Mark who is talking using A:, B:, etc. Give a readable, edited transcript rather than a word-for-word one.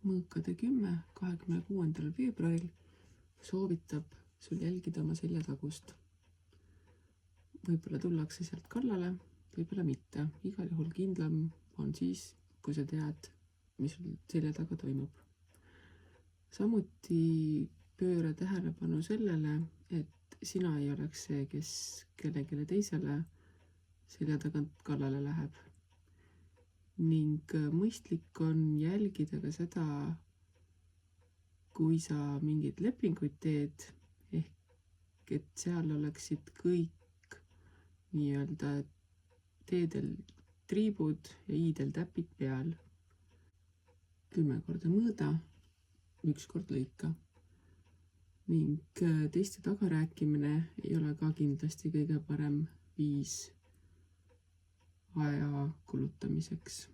A: Mõõkade 10 26. veebruaril soovitab sul jälgida oma seljatagust. Võib-olla tullakse sealt kallale, võib-olla mitte. Igal juhul kindlam on siis, kui sa tead, mis sul selja taga toimub. Samuti pööra tähelepanu sellele, et sina ei oleks see, kes kellelegi teisele selja tagant kallale läheb. Ning mõistlik on jälgida ka seda, kui sa mingeid lepinguid teed, ehk et seal oleksid kõik nii-öelda teedel triibud ja i-del täpid peal. 10 korda mõõda, 1 kord lõika. Ning teiste tagarääkimine ei ole ka kindlasti kõige parem viis aja kulutamiseks.